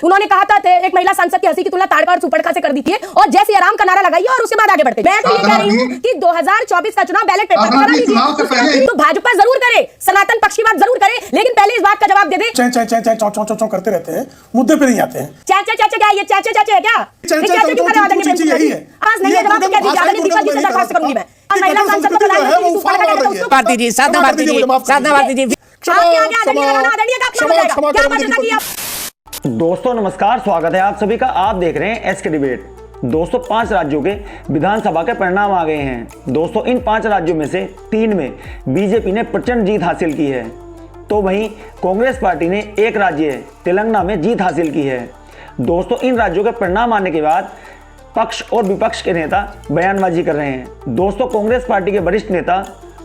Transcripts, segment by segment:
उन्होंने कहा था एक महिला सांसद की हंसी की तुलना ताड़का और सुपड़का से कर दी थी और जय सिया राम का नारा लगाइए और उसके बाद आगे बढ़ते। मैं तो ये कह रही हूँ कि 2024 का चुनाव बैलेट पेपर करा लीजिए। तो भाजपा जरूर करे, सनातन पक्ष की बात जरूर करे, लेकिन पहले इस बात का जवाब दे दे। चौ करते रहते हैं, मुद्दे पे नहीं आते हैं। चाचा चाचा क्या ये चाचा चाचा है क्या? चाचा क्यों करा आदरणीय प्रेम यही है। आज नहीं है जवाब क्या दीजिए, आदरणीय दीपक जी से दरखास्त करूंगी मैं। महिला सांसद को लाइए भारती जी, साधना भारती जी, साधना भारती जी। दोस्तों नमस्कार, स्वागत है आप सभी का। आप देख रहे हैं एसके डिबेट। दोस्तों 5 राज्यों के विधानसभा के परिणाम आ गए हैं। दोस्तों इन 5 राज्यों में से 3 में बीजेपी ने प्रचंड जीत हासिल की है, तो वहीं कांग्रेस पार्टी ने एक राज्य तेलंगाना में जीत हासिल की है। दोस्तों इन राज्यों के परिणाम आने के बाद पक्ष और विपक्ष के नेता बयानबाजी कर रहे हैं। दोस्तों कांग्रेस पार्टी के वरिष्ठ नेता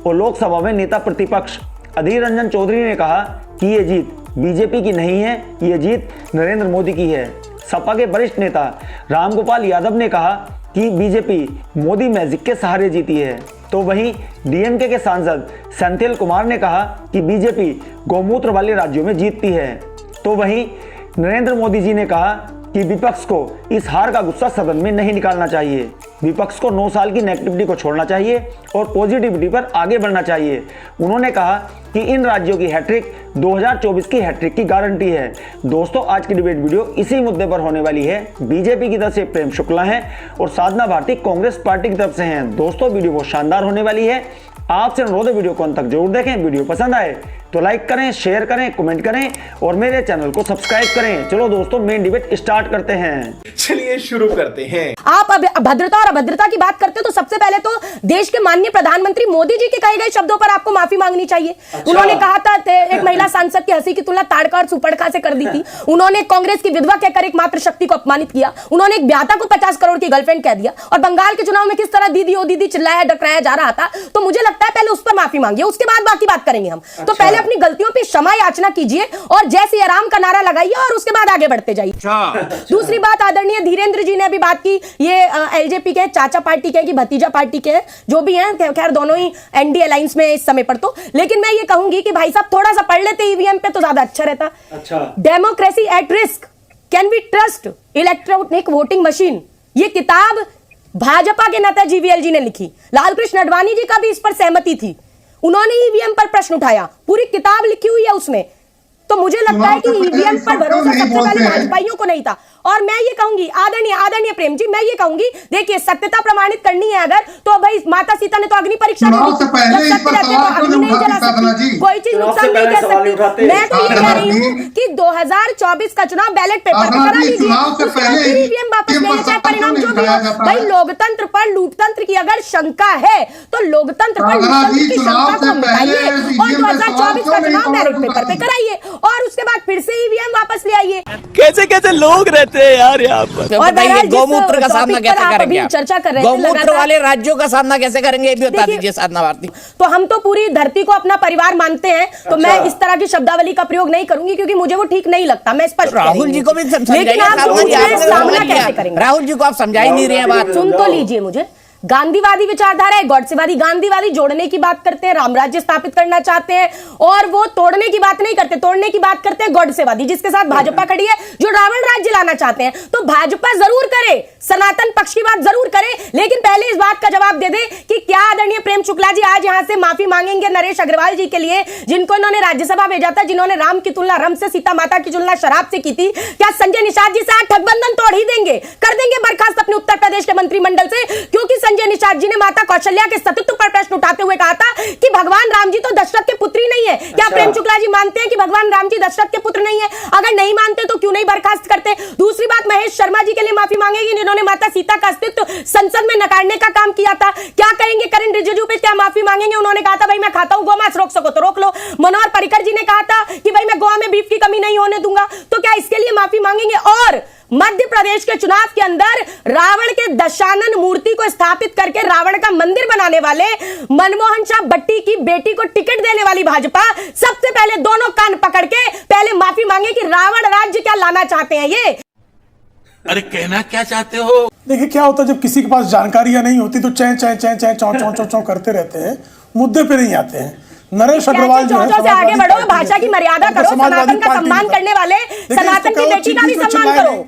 और लोकसभा में नेता प्रतिपक्ष अधीर रंजन चौधरी ने कहा कि ये जीत बीजेपी की नहीं है, ये जीत नरेंद्र मोदी की है। सपा के वरिष्ठ नेता रामगोपाल यादव ने कहा कि बीजेपी मोदी मैजिक के सहारे जीती है। तो वहीं डीएमके के सांसद सेंथिल कुमार ने कहा कि बीजेपी गौमूत्र वाले राज्यों में जीतती है। तो वहीं नरेंद्र मोदी जी ने कहा कि विपक्ष को इस हार का गुस्सा सदन में नहीं निकालना चाहिए। विपक्ष को 9 साल की नेगेटिविटी को छोड़ना चाहिए और पॉजिटिविटी पर आगे बढ़ना चाहिए। उन्होंने कहा कि इन राज्यों की हैट्रिक 2024 की हैट्रिक की गारंटी है। दोस्तों आज की डिबेट वीडियो इसी मुद्दे पर होने वाली है। बीजेपी की तरफ से प्रेम शुक्ला हैं और साधना भारती कांग्रेस पार्टी की तरफ से हैं। दोस्तों वीडियो बहुत शानदार होने वाली है। आपसे अनुरोध है वीडियो को अंत तक जरूर देखें। वीडियो पसंद आए तो लाइक करें, शेयर करें, कमेंट करें और मेरे चैनल को सब्सक्राइब करें। चलो दोस्तों मेन डिबेट स्टार्ट करते हैं। चलिए शुरू करते हैं। आप भद्रता और अभद्रता की बात करते हो तो सबसे पहले तो देश के माननीय प्रधानमंत्री मोदी जी के कहे गए शब्दों पर आपको माफी मांगनी चाहिए। उन्होंने कहा था एक महिला सांसद की हंसी की तुलना ताड़का और सुपड़का से कर दी थी। उन्होंने कांग्रेस की विधवा कहकर एक मात्र शक्ति को अपमानित किया। उन्होंने एक ब्याता को 50 करोड़ की गर्लफ्रेंड कह दिया और बंगाल के चुनाव में किस तरह दीदी ओ दीदी चिल्लाया डकराया जा रहा था। तो मुझे लगता है पहले उस पर माफी मांगिए, उसके बाद बाकी बात करेंगे हम। तो पहले अपनी गलतियों पर क्षमा याचना कीजिए और जय सिया राम का नारा लगाइए और उसके बाद आगे बढ़ते जाइए। दूसरी बात, आदरणीय धीरेन्द्र जी ने अभी बात की, ये एलजेपी के चाचा पार्टी के कि भतीजा पार्टी के जो भी हैं, खैर दोनों ही एनडी अलायंस में इस समय पर। तो लेकिन मैं ये कहूंगी कि भाई साहब थोड़ा सा पढ़ लेते ईवीएम पे तो ज्यादा अच्छा रहता। Democracy at risk, can we trust electronic voting machine, ये किताब भाजपा के नेता जीवीएल जी ने लिखी। लालकृष्ण अडवाणी जी का भी इस पर सहमति थी, उन्होंने ईवीएम पर प्रश्न उठाया, पूरी किताब लिखी हुई है उसमें। तो मुझे लगता है कि ईवीएम पर भरोसा सबसे पहले भाजपाइयों को नहीं था। और मैं ये कहूंगी आदरणीय प्रेम जी, मैं ये कहूंगी देखिए सत्यता प्रमाणित करनी है अगर तो भाई माता सीता ने तो अग्नि परीक्षा दी थी, कोई चीज नुकसान नहीं कर सकती। मैं तो ये कह रही हूँ कि 2024 का चुनाव बैलेट पेपर करा लीजिए, ईवीएम वापस ले लीजिए, परिणाम जो भी हो। भाई लोकतंत्र पर लूटतंत्र की अगर शंका है तो लोकतंत्र पर लूटतंत्र की शंका को मिटाइए और 2024 का चुनाव बैलेट पेपर पे कराइए और उसके बाद फिर से ईवीएम वापस ले आइए। कैसे कैसे लोग रहते हैं यार यहाँ पर। बताइए गौमूत्र का सामना कैसे करेंगे? चर्चा कर रहे हैं गौमूत्र वाले राज्यों का सामना कैसे करेंगे, ये भी बता दीजिए साधना भारती। तो हम तो पूरी धरती को अपना परिवार मानते हैं, तो मैं इस तरह की शब्दावली का प्रयोग नहीं करूंगी क्योंकि मुझे वो ठीक नहीं लगता। मैं स्पष्ट राहुल जी को भी लेकिन आप सामना कैसे करेंगे? राहुल जी को आप समझा ही नहीं रहे हैं बात। सुन तो लीजिए, मुझे गांधीवादी विचारधारा है, गॉडसेवादी गांधीवादी जोड़ने की बात करते हैं, राम राज्य स्थापित करना चाहते हैं और वो तोड़ने की बात नहीं करते, तोड़ने की बात करते हैं गॉडसेवादी, जिसके साथ भाजपा खड़ी है जो रावण राज्य लाना चाहते हैं। तो भाजपा जरूर करे, सनातन पक्ष की बात जरूर करे, लेकिन पहले इस बात का जवाब दे दे कि क्या आदरणीय प्रेम शुक्ला जी आज यहां से माफी मांगेंगे नरेश अग्रवाल जी के लिए, जिनको इन्होंने राज्यसभा भेजा था, जिन्होंने राम की तुलना रम से, सीता माता की तुलना शराब से की थी। क्या संजय निषाद जी से ठगबंधन तोड़ ही देंगे, कर देंगे बर्खास्त अपने उत्तर प्रदेश के मंत्रिमंडल से? क्योंकि संजय निषाद जी ने माता कौशल्या के सतीत्व पर प्रश्न उठाते हुए कहा था कि भगवान राम जी तो दशरथ के पुत्र ही नहीं है। क्या प्रेम शुक्ला जी मानते हैं कि भगवान राम जी दशरथ के पुत्र नहीं है? अगर नहीं मानते तो क्यों नहीं बर्खास्त करते? दूसरी बात, महेश शर्मा जी के लिए माफी मांगेगी जिन्होंने माता सीता का अस्तित्व संसद में नकारने का काम किया था। क्या कहेंगे किरण रिजिजू पे, क्या माफी मांगेंगे? उन्होंने कहा था भाई मैं खाता हूं गोमांस, रोक सको तो रोक लो। मनोहर पर्रिकर जी ने कहा था कि भाई मैं गोवा में बीफ की कमी नहीं होने दूंगा। तो क्या इसके लिए माफी मांगेंगे? और मध्य प्रदेश के चुनाव के अंदर रावण के दशानन मूर्ति को स्थापित करके रावण का मंदिर बनाने वाले मनमोहन शाह भट्टी की बेटी को टिकट देने वाली भाजपा सबसे पहले दोनों कान पकड़ के पहले माफी मांगे कि रावण राज्य क्या लाना चाहते हैं ये। अरे कहना क्या चाहते हो? देखिए क्या होता है जब किसी के पास जानकारियां नहीं होती तो चौ करते रहते हैं, मुद्दे पे नहीं आते हैं। नरेश अग्रवाल जो है, से आगे बढ़ो, भाषा की मर्यादा उनको करो, समाजवादी सनातन का पार्टी सम्मान का। करने वाले देखिए, सनातन इसको की कहो बेटी का भी चीज़ सम्मान चिल्लाए करो, नहीं।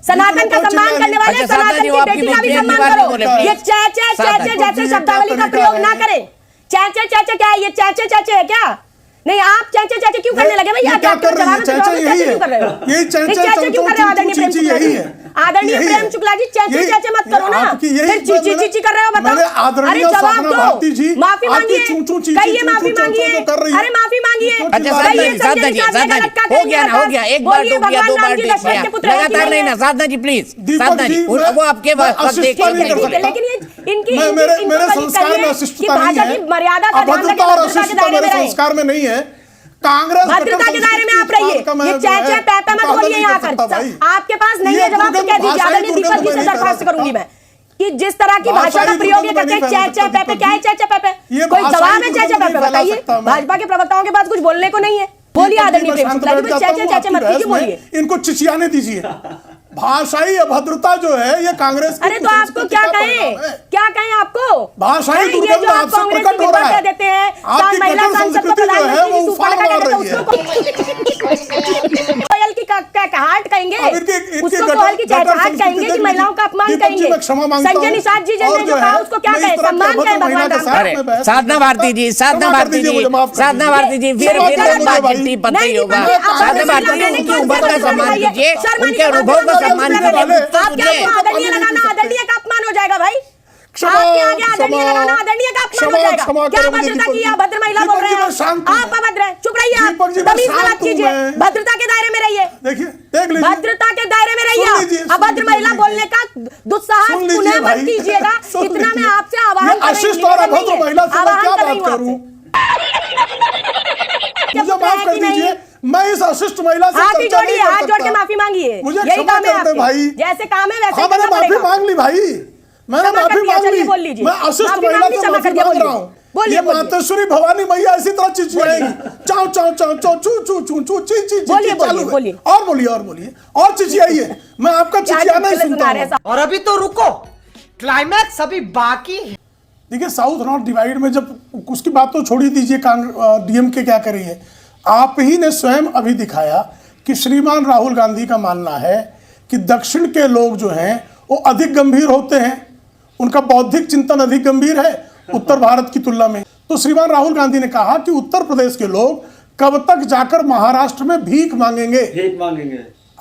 सनातन का सम्मान करने वाले अच्छा, सनातन की बेटी का भी सम्मान करो। ये चैचे चैचे जैसे शब्दावली का प्रयोग ना करें। चैचे चैचे क्या है? ये चैचे चैचे है क्या? नहीं, आप चैचे चैचे क्यों करने लगे भैया? क्या कर रहे हैं? चैचे यही है, कर रहे हो? यही नहीं, चैचे चैचे क्यों कर रहे हो आदरणीय प्रेम शुक्ला यही जी? है, आदरणीय यही प्रेम है। शुक्ला जी, चैचे यही- चैचे मत करो ना, आपकी यही- फिर चीची चीची कर रहे हो, मैंने बताओ। आदरणीय अरे जवाब साधना दो, भारती जी, माफी आपकी मांगिए, चूं-चूं, चीची, कहिए चूं-चूं, माफी चूं-चूं मांगिए, कर रही है। अरे माफी मांगिए। अच्छा साधना साधना कहिए, जी, साधना जी, संजय साधना जी, लटका हो करेंगे गया ना, हो बता। गया, एक बार बोलिए, टोक दिया, दो भगवान बार राम जी टोक दशरथ दिया, के पुत्र हैं कि लगातार नहीं ना, साधना जी प्लीज, दीपक साधना जी, जी, मैं- वो आपके मैं वक्त अशिष्टता देखिए नहीं कर सकता। लेकिन ये इनकी मैं- इनको मेरे कोशिश संस्कार में करिए अशिष्टता कि नहीं भाषा है, की मर्यादा का ध्यान रखें, अभद्रता और भद्रता के अशिष्टता दायरे मेरे में रहें। संस्कार में नहीं है। कांग्रेस भद्रता के दायरे में आप रहिए। ये चैचे पैपा मत बोलिए यहाँ कर। आपके पास नहीं है जवाब तो कह दीजिए, आदरणीय दीपक जी से दरखास्त करूंगी मैं कि जिस तरह की भाषा का प्रयोग ये करते हैं, चैचे पैपे, क्या है चैचे पैपे? कोई जवाब है चैचे पैपे? बताइए, भाजपा के प्रवक्ताओं के पास कुछ बोलने को नहीं है। बोलिए आदरणीय प्रेम शुक्ला जी, चैचे चैचे मत कीजिए, बोलिए। इनको चिचियाने दीजिए। भाषाई अभद्रता जो है ये कांग्रेस की अरे तो आपको क्या कहें? क्या कहें आपको? भाषाई ये दुर्गंध जो आप आपसे कांग्रेस प्रकट की हो रहा विपक्ष है। देते हैं, आपकी महिला कट्टर सांसद को संस्कृति जो है प्रधानमंत्री वो की उफान सुपर मार कहते हैं, रही है। उसको कोयल की कहकाहट कहेंगे, अब इनकी उसको गटर- कोयल की गटर चहचहाट संस्कृति कहेंगे कि देख महिलाओं का अपमान दीपक जी, कहेंगे। मैं क्षमा मांगता संजय हूं। निषाद जी और ने जो कहा उसको क्या मैं इस कहें? तरह की सम्मान अभद्र कहें महिला भगवान के राम साथ का। अरे में बहस साधना नहीं भारती जी, करता। साधना क्षमा कर भारती दीजिए, जी, मुझे माफ कर साधना दीजिए। भारती जी, फिर क्षमा कर वो दीजिए भाई। चिट्ठी पता ही होगा। नहीं, आप साधना आदरणीय भारती जी, लगाने उनकी की उम्र का बात सम्मान बताइए। कीजिए, शर्मा उनके की बात अनुभव का बताइए, सम्मान उसमें कीजिए। आप क्या आपको आदरणीय लगाना आदरणीय का अपमान हो जाएगा भाई? आपके आगे आदरणीय लगाना आदरणीय का अपमान हो जाएगा। क्या भद्रता की अभद्र महिला बोल रहे हैं? आप अभद्र हैं, चुप रहिए आप, दीपक जी, मैं तमीज से शांत बात हूं कीजिए, मैं। भद्रता के दायरे में रहिए, देखिए देख लीजिए भद्रता के दायरे में रहिए। सुन लीजिए, सुन अभद्र लीजिए, महिला सुन बोलने का दुस्साहस सुन लीजिए पुनः मत भाई। कीजिएगा। सुन इतना मैं लीजिए। आपसे आह्वान ये कर रही हूं, अशिष्ट और निवेदन नहीं अभद्र है। महिला से मैं आह्वान क्या कर रही बात हूं करूं? आपसे। मुझे माफ कर कि नहीं? दीजिए, मैं इस अशिष्ट महिला से हाथ ही चर्चा नहीं जोड़िए, कर हाथ जोड़ के सकता। माफी मांगिए। मुझे यही क्षमा काम है कर दे आपके। भाई। जैसे काम है वैसे हाँ मैंने करना माफी पड़ेगा। मांग ली भाई, मैंने क्षमा कर माफी दिया, मांग चलिए ली। बोल लीजिए। मैं अशिष्ट माफी महिला मांग ली, से क्षमा माफी कर दिया, मांग बोलिए। रहा हूँ। बोलिए, ये बोलिए। मातेश्वरी भवानी मैया इसी तरह चिचियाएंगी, चाव चाव चाव चाव चू चू चू चू ची ची ची बोलिए, चालू है। बोलिए। और बोलिए और चिचियाइए, मैं आपका चिचियाना ही सुनता हूँ। और अभी तो रुको, क्लाइमैक्स अभी बाकी है। देखिए साउथ नॉर्थ डिवाइड में जब उसकी बात तो छोड़ ही दीजिए, डीएमके क्या कर रही है। आप ही ने स्वयं अभी दिखाया कि श्रीमान राहुल गांधी का मानना है कि दक्षिण के लोग जो हैं वो अधिक गंभीर होते हैं, उनका बौद्धिक चिंतन अधिक गंभीर है उत्तर भारत की तुलना में। तो श्रीमान राहुल गांधी ने कहा कि उत्तर प्रदेश के लोग कब तक जाकर महाराष्ट्र में भीख मांगेंगे।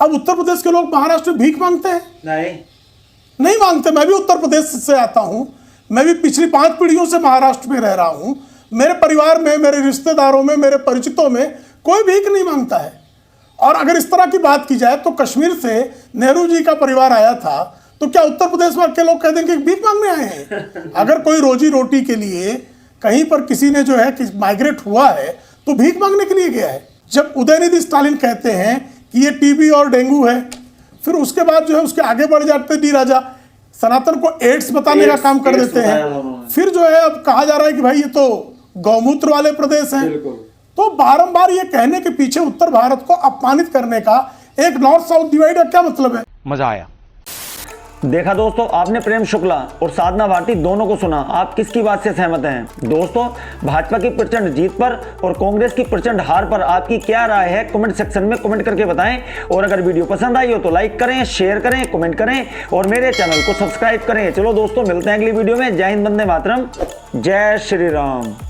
अब उत्तर प्रदेश के लोग महाराष्ट्र में भीख मांगते हैं? नहीं मांगते। मैं भी उत्तर प्रदेश से आता हूं, मैं भी पिछली 5 पीढ़ियों से महाराष्ट्र में रह रहा हूं। मेरे परिवार में, मेरे रिश्तेदारों में, मेरे परिचितों में कोई भीख नहीं मांगता है। और अगर इस तरह की बात की जाए तो कश्मीर से नेहरू जी का परिवार आया था, तो क्या उत्तर प्रदेश में के लोग कह देंगे कि भीख मांगने आए हैं? अगर कोई रोजी रोटी के लिए कहीं पर किसी ने जो है कि माइग्रेट हुआ है तो भीख मांगने के लिए गया है। जब उदयनिधि स्टालिन कहते हैं कि ये टीबी और डेंगू है, फिर उसके बाद जो है उसके आगे बढ़ जाते डी राजा, सनातन को एड्स बताने का काम कर देते हैं। फिर जो है अब कहा जा रहा है कि भाई ये तो गौमूत्र वाले प्रदेश हैं। तो बारंबार ये कहने के पीछे उत्तर भारत को अपमानित करने का एक नॉर्थ साउथ डिवाइड का क्या मतलब है? मजा आया। देखा दोस्तों, आपने प्रेम शुक्ला और साधना भारती दोनों को सुना। आप किसकी बात से सहमत हैं? दोस्तों, भाजपा की प्रचंड जीत पर और कांग्रेस की प्रचंड हार पर आपकी क्या राय है? कमेंट सेक्शन में कमेंट करके बताएं। और अगर वीडियो पसंद आई हो तो लाइक करें, शेयर करें, कमेंट करें और मेरे चैनल को सब्सक्राइब करें। चलो दोस्तों, मिलते हैं अगली वीडियो में। जय हिंद, वंदे मातरम, जय श्री राम।